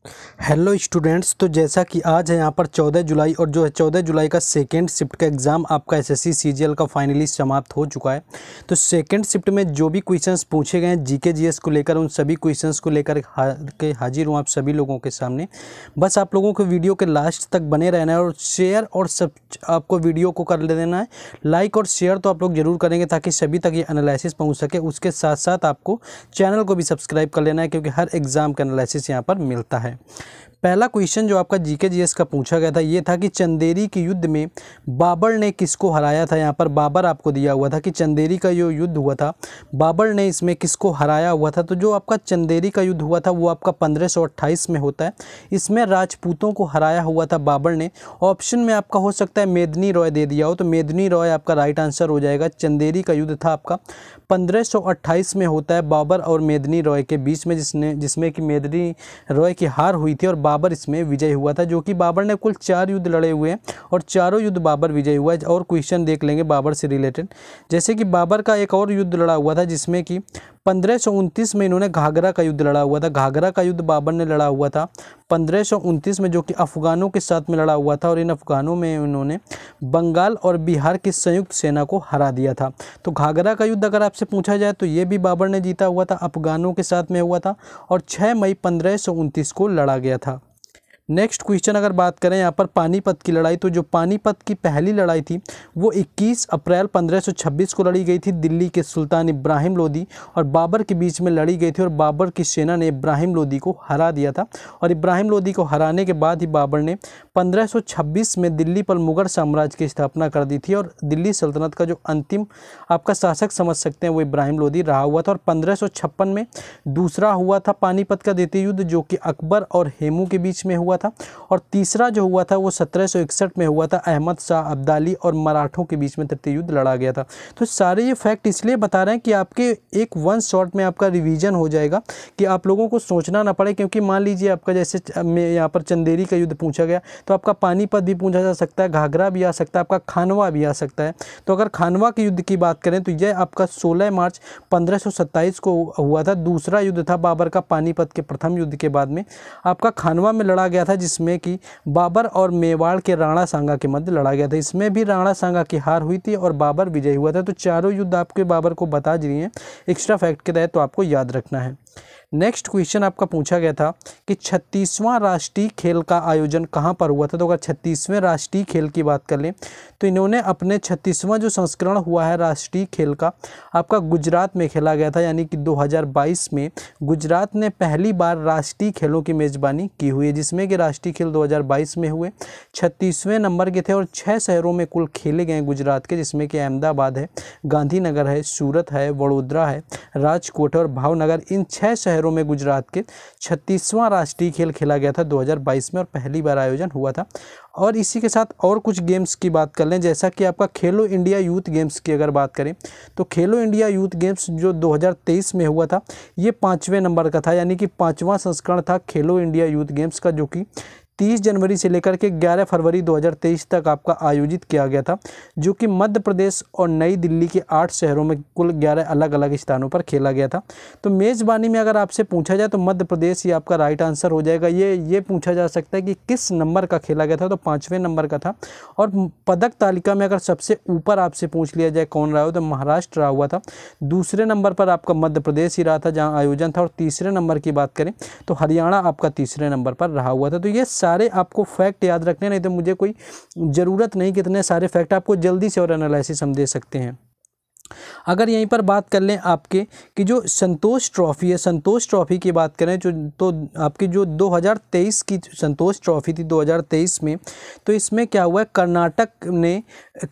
Hello students. तो जैसा कि आज है यहाँ पर 14 जुलाई और जो है 14 जुलाई का सेकेंड शिफ्ट का एग्ज़ाम आपका एसएससी सीजीएल का फाइनली समाप्त हो चुका है। तो सेकेंड शिफ्ट में जो भी क्वेश्चंस पूछे गए हैं जीके जीएस को लेकर, उन सभी क्वेश्चंस को लेकर हाजिर हूँ आप सभी लोगों के सामने। बस आप लोगों को वीडियो के लास्ट तक बने रहना है और शेयर और सब आपको वीडियो को कर देना है लाइक और शेयर तो आप लोग ज़रूर करेंगे ताकि सभी तक ये एनालिसिस पहुँच सके। उसके साथ साथ आपको चैनल को भी सब्सक्राइब कर लेना है क्योंकि हर एग्ज़ाम का एनालिसिस यहाँ पर मिलता है। पहला क्वेश्चन जो आपका जीके जीएस का पूछा गया था ये था कि चंदेरी के युद्ध में बाबर ने किसको हराया था। यहाँ पर बाबर आपको दिया हुआ था कि चंदेरी का जो युद्ध हुआ था बाबर ने इसमें किसको हराया हुआ था। तो जो आपका चंदेरी का युद्ध हुआ था वो आपका 1528 में होता है। इसमें राजपूतों को हराया हुआ था बाबर ने। ऑप्शन में आपका हो सकता है मेदिनी रॉय दे दिया हो, तो मेदिनी रॉय आपका राइट आंसर हो जाएगा। चंदेरी का युद्ध था आपका 1528 में होता है बाबर और मेदिनी रॉय के बीच में, जिसमें कि मेदिनी रॉय की हार हुई थी और बाबर इसमें विजय हुआ था। जो कि बाबर ने कुल 4 युद्ध लड़े हुए हैं और चारों युद्ध बाबर विजय हुआ है। और क्वेश्चन देख लेंगे बाबर से रिलेटेड, जैसे कि बाबर का एक और युद्ध लड़ा हुआ था जिसमें कि 1529 में इन्होंने घाघरा का युद्ध लड़ा हुआ था। घाघरा का युद्ध बाबर ने लड़ा हुआ था 1529 में, जो कि अफगानों के साथ में लड़ा हुआ था और इन अफगानों में उन्होंने बंगाल और बिहार की संयुक्त सेना को हरा दिया था। तो घाघरा का युद्ध अगर आपसे पूछा जाए तो ये भी बाबर ने जीता हुआ था, अफगानों के साथ में हुआ था और 6 मई 1529 को लड़ा गया था। नेक्स्ट क्वेश्चन अगर बात करें यहाँ पर पानीपत की लड़ाई, तो जो पानीपत की पहली लड़ाई थी वो 21 अप्रैल 1526 को लड़ी गई थी। दिल्ली के सुल्तान इब्राहिम लोदी और बाबर के बीच में लड़ी गई थी और बाबर की सेना ने इब्राहिम लोदी को हरा दिया था। और इब्राहिम लोदी को हराने के बाद ही बाबर ने 1526 में दिल्ली पर मुगल साम्राज्य की स्थापना कर दी थी और दिल्ली सल्तनत का जो अंतिम आपका शासक समझ सकते हैं वो इब्राहिम लोदी रहा हुआ था। और 1556 में दूसरा हुआ था पानीपत का द्वितीय युद्ध जो कि अकबर और हेमू के बीच में हुआ था। और तीसरा जो हुआ था वो 1761 में हुआ था, अहमद शाह अब्दाली और मराठों के बीच में तृतीय युद्ध लड़ा गया था। तो सारे ये फैक्ट इसलिए बता रहे हैं कि आपके एक वन शॉट में आपका रिवीजन हो जाएगा कि आप लोगों को सोचना ना पड़े। क्योंकि मान लीजिए आपका जैसे यहाँ पर चंदेरी का युद्ध पूछा गया तो आपका पानीपत भी पूछा जा सकता है, घाघरा भी आ सकता है, आपका खानवा भी आ सकता है। तो अगर खानवा के युद्ध की बात करें तो यह आपका 16 मार्च 1527 को हुआ था। दूसरा युद्ध था बाबर का पानीपत के प्रथम युद्ध के बाद में आपका खानवा में लड़ा गया था, जिसमें कि बाबर और मेवाड़ के राणा सांगा के मध्य लड़ा गया था। इसमें भी राणा सांगा की हार हुई थी और बाबर विजयी हुआ था। तो चारों युद्ध आपके बाबर को बता दिए हैं एक्स्ट्रा फैक्ट के तहत, तो आपको याद रखना है। नेक्स्ट क्वेश्चन आपका पूछा गया था कि 36वां राष्ट्रीय खेल का आयोजन कहाँ पर हुआ था। तो अगर 36वें राष्ट्रीय खेल की बात कर लें तो इन्होंने अपने 36वां जो संस्करण हुआ है राष्ट्रीय खेल का आपका गुजरात में खेला गया था, यानी कि 2022 में गुजरात ने पहली बार राष्ट्रीय खेलों की मेज़बानी की हुई है, जिसमें कि राष्ट्रीय खेल 2022 में हुए 36वें नंबर के थे और 6 शहरों में कुल खेले गए गुजरात के, जिसमें कि अहमदाबाद है, गांधीनगर है, सूरत है, वडोदरा है, राजकोट और भावनगर। इन 6 शहरों में गुजरात के 36वां राष्ट्रीय खेल खेला गया था 2022 में और पहली बार आयोजन हुआ था। और इसी के साथ और कुछ गेम्स की बात कर लें, जैसा कि आपका खेलो इंडिया यूथ गेम्स की अगर बात करें तो खेलो इंडिया यूथ गेम्स जो 2023 में हुआ था ये 5वें नंबर का था, यानी कि 5वां संस्करण था खेलो इंडिया यूथ गेम्स का, जो कि 30 जनवरी से लेकर के 11 फरवरी 2023 तक आपका आयोजित किया गया था, जो कि मध्य प्रदेश और नई दिल्ली के 8 शहरों में कुल 11 अलग अलग स्थानों पर खेला गया था। तो मेज़बानी में अगर आपसे पूछा जाए तो मध्य प्रदेश ही आपका राइट आंसर हो जाएगा। ये पूछा जा सकता है कि किस नंबर का खेला गया था, तो 5वें नंबर का था। और पदक तालिका में अगर सबसे ऊपर आपसे पूछ लिया जाए कौन रहा हो तो महाराष्ट्र रहा हुआ था। दूसरे नंबर पर आपका मध्य प्रदेश ही रहा था जहाँ आयोजन था और तीसरे नंबर की बात करें तो हरियाणा आपका तीसरे नंबर पर रहा हुआ था। तो ये सारे आपको फैक्ट याद रखने, नहीं तो मुझे कोई ज़रूरत नहीं कि इतने सारे फैक्ट आपको जल्दी से और एनालिसिस हम दे सकते हैं। अगर यहीं पर बात कर लें आपके कि जो संतोष ट्रॉफी है, संतोष ट्रॉफी की बात करें तो आपकी जो 2023 की संतोष ट्रॉफी थी 2023 में, तो इसमें क्या हुआ है कर्नाटक ने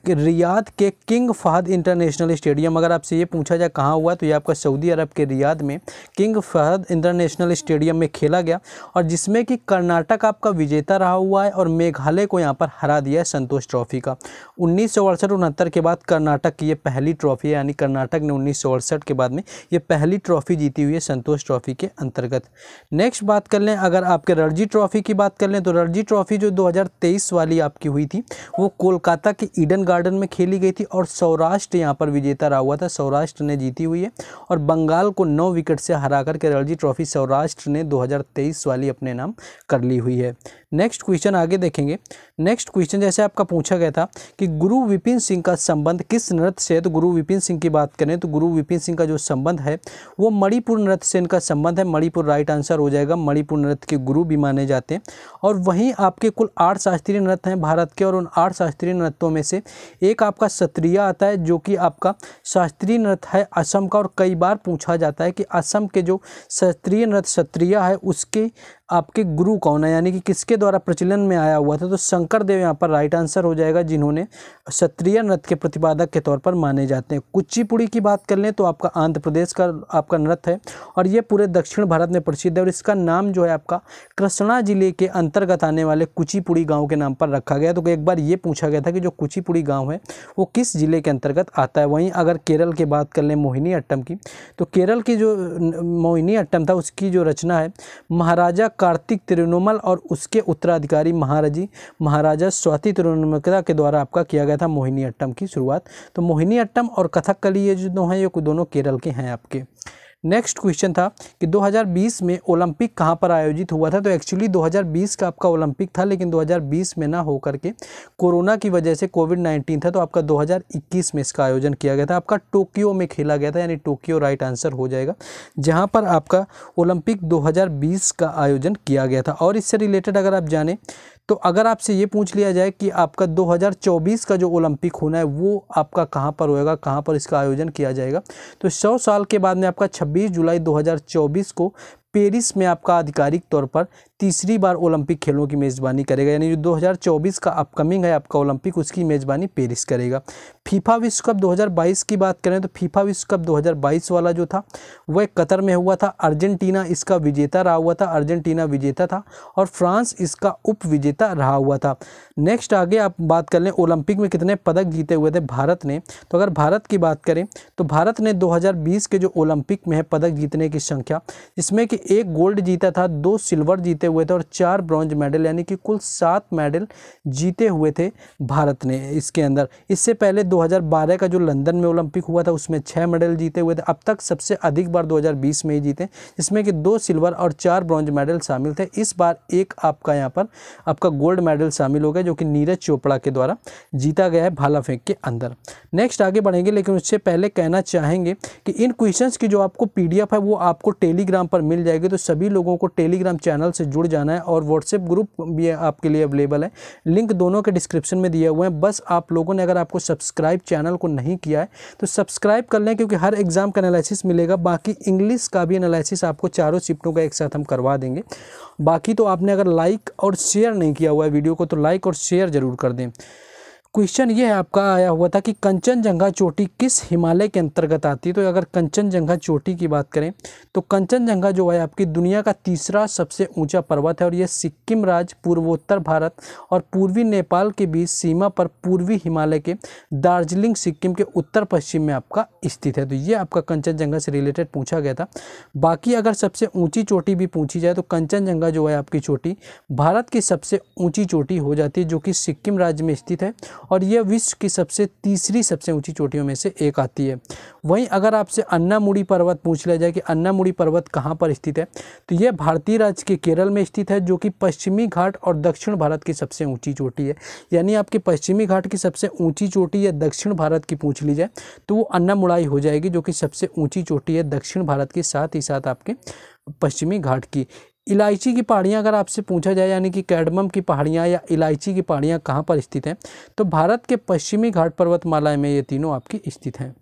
रियाद के किंग फहद इंटरनेशनल स्टेडियम, अगर आपसे ये पूछा जाए कहाँ हुआ तो ये आपका सऊदी अरब के रियाद में किंग फहद इंटरनेशनल स्टेडियम में खेला गया और जिसमें कि कर्नाटक आपका विजेता रहा हुआ है और मेघालय को यहाँ पर हरा दिया है संतोष ट्रॉफी का। 1968-69 के बाद कर्नाटक की ये पहली ट्रॉफी ट्रॉफी है, यानी कर्नाटक ने 1968 के बाद में ये पहली ट्रॉफी जीती हुई है संतोष ट्रॉफी के अंतर्गत। नेक्स्ट बात कर लें अगर आपके रणजी ट्रॉफी की बात कर लें तो रणजी ट्रॉफी जो 2023 वाली आपकी हुई थी वो कोलकाता के ईडन गार्डन में खेली गई थी और सौराष्ट्र यहाँ पर विजेता रहा हुआ था, सौराष्ट्र ने जीती हुई है और बंगाल को 9 विकेट से हरा करके रणजी ट्रॉफी सौराष्ट्र ने 2023 वाली अपने नाम कर ली हुई है। नेक्स्ट क्वेश्चन आगे देखेंगे। नेक्स्ट क्वेश्चन जैसे आपका पूछा गया था कि गुरु विपिन सिंह का संबंध किस नृत्य से है, तो गुरु विपिन सिंह की बात करें तो गुरु विपिन सिंह का जो संबंध है वो मणिपुर नृत्य से इनका संबंध है। मणिपुर राइट आंसर हो जाएगा, मणिपुर नृत्य के गुरु भी माने जाते हैं। और वहीं आपके कुल 8 शास्त्रीय नृत्य हैं भारत के और उन 8 शास्त्रीय नृत्यों में से एक आपका सत्रिय आता है जो कि आपका शास्त्रीय नृत्य है असम का। और कई बार पूछा जाता है कि असम के जो शास्त्रीय नृत्य सत्रिय है उसके आपके गुरु कौन है, यानी कि किसके द्वारा प्रचलन में आया हुआ था, तो शंकर देव यहाँ पर राइट आंसर हो जाएगा जिन्होंने क्षत्रिय नृत्य के प्रतिपादक के तौर पर माने जाते हैं। कुचिपुड़ी की बात कर लें तो आपका आंध्र प्रदेश का आपका नृत्य है और ये पूरे दक्षिण भारत में प्रसिद्ध है और इसका नाम जो है आपका कृष्णा जिले के अंतर्गत आने वाले कुचिपुड़ी गाँव के नाम पर रखा गया। तो एक बार ये पूछा गया था कि जो कुचिपुड़ी गाँव है वो किस जिले के अंतर्गत आता है। वहीं अगर केरल की बात कर लें मोहिनी अट्टम की, तो केरल की जो मोहिनी अट्टम था उसकी जो रचना है महाराजा कार्तिक तिरुनमल और उसके उत्तराधिकारी महाराजा स्वाति तिरुनमल के द्वारा आपका किया गया था मोहिनी अट्टम की शुरुआत। तो मोहिनी अट्टम और कथकली ये जो हैं ये दोनों केरल के हैं आपके। नेक्स्ट क्वेश्चन था कि 2020 में ओलंपिक कहाँ पर आयोजित हुआ था, तो एक्चुअली 2020 का आपका ओलंपिक था लेकिन 2020 में ना होकर के कोरोना की वजह से कोविड-19 था तो आपका 2021 में इसका आयोजन किया गया था। आपका टोक्यो में खेला गया था, यानी टोक्यो राइट आंसर हो जाएगा जहाँ पर आपका ओलंपिक 2020 का आयोजन किया गया था। और इससे रिलेटेड अगर आप जाने तो अगर आपसे ये पूछ लिया जाए कि आपका 2024 का जो ओलंपिक होना है वो आपका कहाँ पर होएगा, कहाँ पर इसका आयोजन किया जाएगा, तो 100 साल के बाद में आपका 26 जुलाई 2024 को पेरिस में आपका आधिकारिक तौर पर तीसरी बार ओलंपिक खेलों की मेज़बानी करेगा, यानी जो 2024 का अपकमिंग है आपका ओलंपिक उसकी मेज़बानी पेरिस करेगा। फीफा विश्व कप 2022 की बात करें तो फीफा विश्व कप 2022 वाला जो था वह कतर में हुआ था। अर्जेंटीना इसका विजेता रहा हुआ था, अर्जेंटीना विजेता था और फ्रांस इसका उप विजेता रहा हुआ था। नेक्स्ट आगे आप बात कर लें ओलंपिक में कितने पदक जीते हुए थे भारत ने, तो अगर भारत की बात करें तो भारत ने 2020 के जो ओलंपिक में है पदक जीतने की संख्या, जिसमें कि 1 गोल्ड जीता था, 2 सिल्वर जीते हुए थे और 4 ब्रॉन्ज मेडल, यानी कि कुल 7 मेडल जीते हुए थे भारत ने इसके अंदर। इससे पहले 2012 का जो लंदन में ओलंपिक हुआ था उसमें 6 मेडल जीते हुए थे। अब तक सबसे अधिक बार 2020 में ही जीते, जिसमें कि 2 सिल्वर और 4 ब्रॉन्ज मेडल शामिल थे। इस बार एक आपका यहाँ पर आपका गोल्ड मेडल शामिल हो गया जो कि नीरज चोपड़ा के द्वारा जीता गया है भाला फेंक के अंदर। नेक्स्ट आगे बढ़ेंगे लेकिन उससे पहले कहना चाहेंगे कि इन क्वेश्चंस की जो आपको PDF है वो आपको टेलीग्राम पर मिल जाएगी, तो सभी लोगों को टेलीग्राम चैनल से जुड़ जाना है और व्हाट्सएप ग्रुप भी आपके लिए अवेलेबल है, लिंक दोनों के डिस्क्रिप्शन में दिए हुए हैं। बस आप लोगों ने अगर आपको सब्सक्राइब चैनल को नहीं किया है तो सब्सक्राइब कर लें क्योंकि हर एग्जाम का एनालिसिस मिलेगा। बाकी इंग्लिश का भी एनालिसिस आपको चारों शिफ्टों का एक साथ हम करवा देंगे। बाकी तो आपने अगर लाइक और शेयर नहीं किया हुआ है वीडियो को तो लाइक और शेयर जरूर कर दें। क्वेश्चन ये है आपका आया हुआ था कि कंचनजंगा चोटी किस हिमालय के अंतर्गत आती है, तो अगर कंचनजंगा चोटी की बात करें तो कंचनजंगा जो है आपकी दुनिया का तीसरा सबसे ऊंचा पर्वत है और यह सिक्किम राज्य, पूर्वोत्तर भारत और पूर्वी नेपाल के बीच सीमा पर पूर्वी हिमालय के दार्जिलिंग सिक्किम के उत्तर पश्चिम में आपका स्थित है। तो ये आपका कंचनजंगा से रिलेटेड पूछा गया था। बाकी अगर सबसे ऊँची चोटी भी पूछी जाए तो कंचनजंगा जो है आपकी चोटी भारत की सबसे ऊँची चोटी हो जाती है जो कि सिक्किम राज्य में स्थित है और यह विश्व की तीसरी सबसे ऊंची चोटियों में से एक आती है। वहीं अगर आपसे अन्नामुडी पर्वत पूछ लिया जाए कि अन्नामुडी पर्वत कहाँ पर स्थित है, तो यह भारतीय राज्य के केरल में स्थित है जो कि पश्चिमी घाट और दक्षिण भारत की सबसे ऊंची चोटी है। यानी आपके पश्चिमी घाट की सबसे ऊंची चोटी या दक्षिण भारत की पूछ ली जाए तो वो अन्नामुड़ाई हो जाएगी जो कि सबसे ऊँची चोटी है दक्षिण भारत के साथ ही साथ आपके पश्चिमी घाट की। इलायची की पहाड़ियाँ अगर आपसे पूछा जाए यानी कि कैडमम की पहाड़ियाँ या इलायची की पहाड़ियाँ कहाँ पर स्थित हैं, तो भारत के पश्चिमी घाट पर्वतमाला में ये तीनों आपकी स्थित हैं।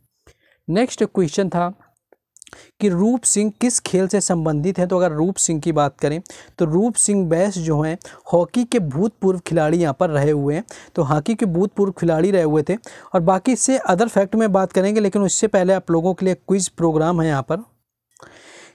नेक्स्ट क्वेश्चन था कि रूप सिंह किस खेल से संबंधित हैं, तो अगर रूप सिंह की बात करें तो रूप सिंह बैस जो हैं हॉकी के भूतपूर्व खिलाड़ी यहाँ पर रहे हुए हैं, तो हॉकी के भूतपूर्व खिलाड़ी रहे हुए थे। और बाकी से अदर फैक्ट में बात करेंगे लेकिन उससे पहले आप लोगों के लिए क्विज प्रोग्राम है यहाँ पर।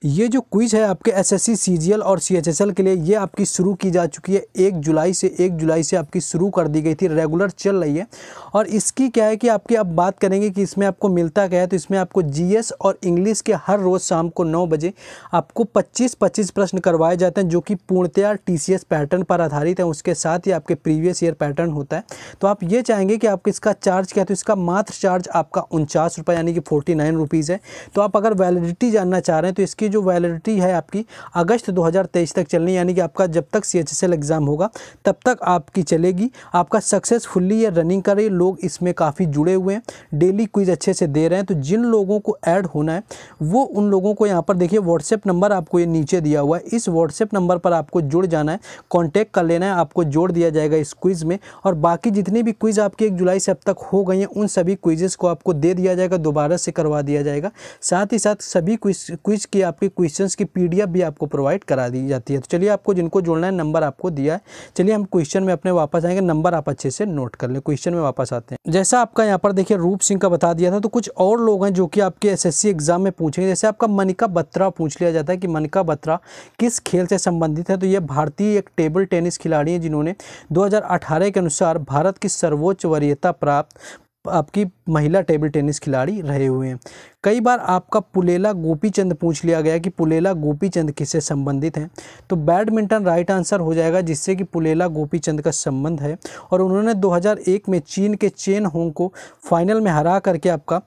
ये जो क्विज है आपके एसएससी सीजीएल और सीएचएसएल के लिए, ये आपकी शुरू की जा चुकी है 1 जुलाई से आपकी शुरू कर दी गई थी, रेगुलर चल रही है। और इसकी क्या है कि आपकी अब बात करेंगे कि इसमें आपको मिलता क्या है। तो इसमें आपको जीएस और इंग्लिश के हर रोज़ शाम को 9 बजे आपको 25 प्रश्न करवाए जाते हैं, जो कि पूर्णतया टीसीएस पैटर्न पर आधारित है। उसके साथ ही आपके प्रीवियस ईयर पैटर्न होता है। तो आप ये चाहेंगे कि आपको इसका चार्ज क्या है, तो इसका मात्र चार्ज आपका 49 रुपये यानी कि 49 रुपीज़ है। तो आप अगर वैलिडिटी जानना चाह रहे हैं तो इसकी जो वैलिडिटी है आपकी अगस्त 2023 तक चलनी, यानी कि आपका जब तक सीएचएसएल एग्ज़ाम होगा तब तक आपकी चलेगी। आपका सक्सेसफुली ये रनिंग कर रही है, लोग इसमें काफ़ी जुड़े हुए हैं, डेली क्विज अच्छे से दे रहे हैं। तो जिन लोगों को ऐड होना है वो उन लोगों को यहाँ पर देखिए व्हाट्सएप नंबर आपको ये नीचे दिया हुआ है, इस व्हाट्सएप नंबर पर आपको जुड़ जाना है, कॉन्टैक्ट कर लेना है, आपको जोड़ दिया जाएगा इस क्विज़ में। और बाकी जितनी भी क्विज़ आपकी 1 जुलाई से अब तक हो गई हैं उन सभी क्विज़ेस को आपको दे दिया जाएगा, दोबारा से करवा दिया जाएगा। साथ ही साथ सभी क्विज की आपके क्वेश्चंस की पीडीएफ भी आपको प्रोवाइड करा दी जाती है। तो चलिए आपको जिनको जोड़ना है नंबर आपको दिया है। चलिए हम क्वेश्चन में अपने वापस आएंगे, नंबर आप अच्छे से नोट कर लें। क्वेश्चन में वापस आते हैं। जैसा आपका यहाँ पर देखिए रूप सिंह का बता दिया था, तो कुछ और लोग हैं जो कि आपके एसएससी एग्जाम में पूछेंगे। जैसे आपका मनिका बत्रा पूछ लिया जाता है कि मनिका बत्रा किस खेल से संबंधित है। तो ये भारतीय एक टेबल टेनिस खिलाड़ी है जिन्होंने 2018 के अनुसार भारत की सर्वोच्च वरीयता प्राप्त आपकी महिला टेबल टेनिस खिलाड़ी रहे हुए हैं। कई बार आपका पुलेला गोपीचंद पूछ लिया गया कि पुलेला गोपीचंद किससे संबंधित हैं। तो बैडमिंटन राइट आंसर हो जाएगा, जिससे कि पुलेला गोपीचंद का संबंध है। और उन्होंने 2001 में चीन के चेन होंग को फाइनल में हरा करके आपका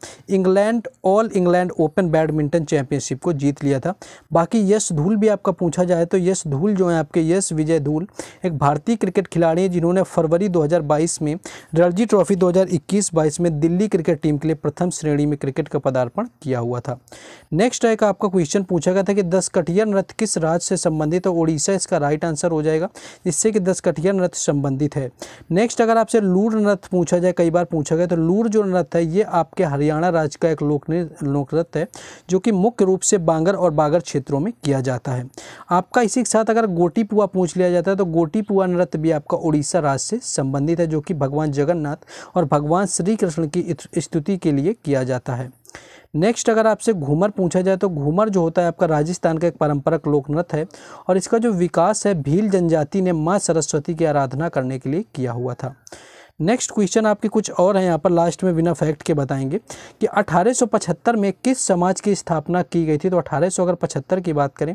all England open badminton championship को जीत लिया था। बाकी यश धूल भी आपका पूछा जाए तो यश धूल जो है आपके यश विजय धूल एक भारतीय क्रिकेट खिलाड़ी है जिन्होंने फरवरी 2022 में रणजी ट्रॉफी 2021-22 में दिल्ली क्रिकेट टीम के लिए प्रथम श्रेणी में क्रिकेट का पदार्पण किया हुआ था। नेक्स्ट एक आपका क्वेश्चन पूछा गया था कि 10 कठिया नृत्य किस राज्य से संबंधित है। ओडिशा इसका राइट आंसर हो जाएगा, जिससे कि 10 कठिया नृत्य संबंधित है। नेक्स्ट अगर आपसे लूर नृत्य पूछा जाए, कई बार पूछा गया, तो लूर जो नृत्य है ये आपके हरियाणा राज्य का एक लोक नृत्य है जो कि मुख्य रूप से बांगर और बागर क्षेत्रों में किया जाता है। आपका इसी के साथ अगर गोटी पुआ पूछ लिया जाता है तो गोटी पुआ नृत्य भी आपका उड़ीसा राज्य से संबंधित है, जो कि भगवान जगन्नाथ और भगवान श्री कृष्ण की स्तुति के लिए किया जाता है। नेक्स्ट अगर आपसे घूमर पूछा जाए तो घूमर जो होता है आपका राजस्थान का एक पारंपरिक लोक नृत्य है और इसका जो विकास है भील जनजाति ने माँ सरस्वती की आराधना करने के लिए किया हुआ था। नेक्स्ट क्वेश्चन आपके कुछ और हैं, यहाँ पर लास्ट में बिना फैक्ट के बताएंगे कि 1875 में किस समाज की स्थापना की गई थी। तो 1875 की बात करें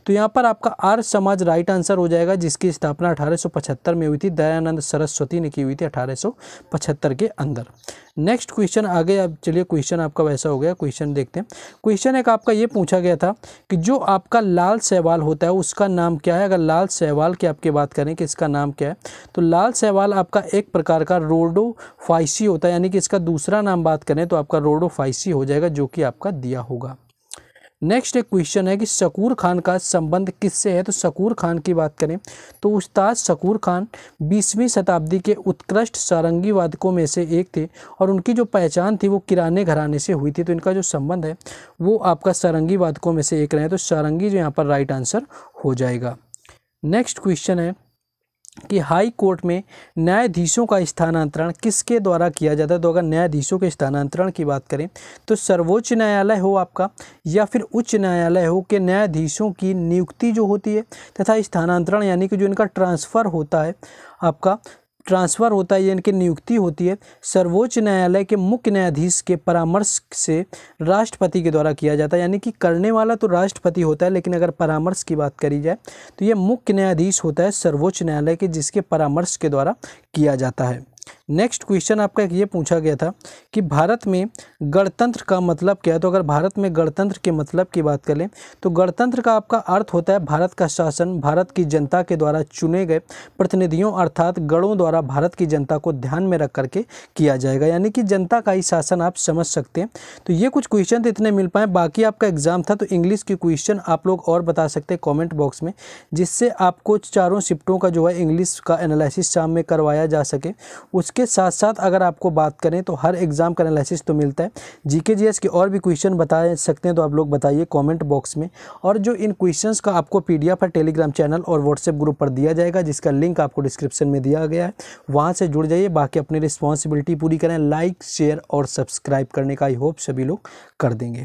तो यहाँ पर आपका आर्य समाज राइट आंसर हो जाएगा, जिसकी स्थापना 1875 में हुई थी। दयानंद सरस्वती ने की हुई थी 1875 के अंदर। नेक्स्ट क्वेश्चन आगे अब चलिए, क्वेश्चन आपका वैसा हो गया। क्वेश्चन देखते हैं। क्वेश्चन एक आपका ये पूछा गया था कि जो आपका लाल शैवाल होता है उसका नाम क्या है। अगर लाल शैवाल की आपकी बात करें कि इसका नाम क्या है, तो लाल शैवाल आपका एक प्रकार का रोडोफाइसी होता है, यानी कि इसका दूसरा नाम बात करें तो आपका रोडोफाइसी हो जाएगा, जो कि आपका दिया होगा। नेक्स्ट एक क्वेश्चन है कि शकूर खान का संबंध किससे है। तो शकूर खान की बात करें तो उस्ताद शकूर खान 20वीं शताब्दी के उत्कृष्ट सारंगी वादकों में से एक थे और उनकी जो पहचान थी वो किराने घराने से हुई थी। तो इनका जो संबंध है वो आपका सारंगी वादकों में से एक रहे, तो सारंगी जो यहाँ पर राइट आंसर हो जाएगा। नेक्स्ट क्वेश्चन है कि हाई कोर्ट में न्यायाधीशों का स्थानांतरण किसके द्वारा किया जाता है। तो अगर न्यायाधीशों के स्थानांतरण की बात करें तो सर्वोच्च न्यायालय हो आपका या फिर उच्च न्यायालय हो के न्यायाधीशों की नियुक्ति जो होती है तथा स्थानांतरण यानी कि जो इनका ट्रांसफ़र होता है या इनकी नियुक्ति होती है सर्वोच्च न्यायालय के मुख्य न्यायाधीश के परामर्श से राष्ट्रपति के द्वारा किया जाता है। यानी कि करने वाला तो राष्ट्रपति होता है, लेकिन अगर परामर्श की बात करी जाए तो ये मुख्य न्यायाधीश होता है सर्वोच्च न्यायालय के, जिसके परामर्श के द्वारा किया जाता है। नेक्स्ट क्वेश्चन आपका ये पूछा गया था कि भारत में गणतंत्र का मतलब क्या है। तो अगर भारत में गणतंत्र के मतलब की बात करें तो गणतंत्र का आपका अर्थ होता है भारत का शासन भारत की जनता के द्वारा चुने गए प्रतिनिधियों अर्थात गणों द्वारा भारत की जनता को ध्यान में रख करके किया जाएगा, यानी कि जनता का ही शासन आप समझ सकते हैं। तो ये कुछ क्वेश्चन तो इतने मिल पाए। बाकी आपका एग्जाम था तो इंग्लिश की क्वेश्चन आप लोग और बता सकते हैं कॉमेंट बॉक्स में, जिससे आपको चारों शिफ्टों का जो है इंग्लिश का एनालिसिस शाम में करवाया जा सके। उसके साथ साथ अगर आपको बात करें तो हर एग्जाम का एनालिसिस तो मिलता है। जीके जीएस के और भी क्वेश्चन बता सकते हैं तो आप लोग बताइए कमेंट बॉक्स में। और जो इन क्वेश्चंस का आपको पीडीएफ है टेलीग्राम चैनल और व्हाट्सएप ग्रुप पर दिया जाएगा, जिसका लिंक आपको डिस्क्रिप्शन में दिया गया है, वहाँ से जुड़ जाइए। बाकी अपनी रिस्पॉन्सिबिलिटी पूरी करें, लाइक शेयर और सब्सक्राइब करने का आई होप सभी लोग कर देंगे।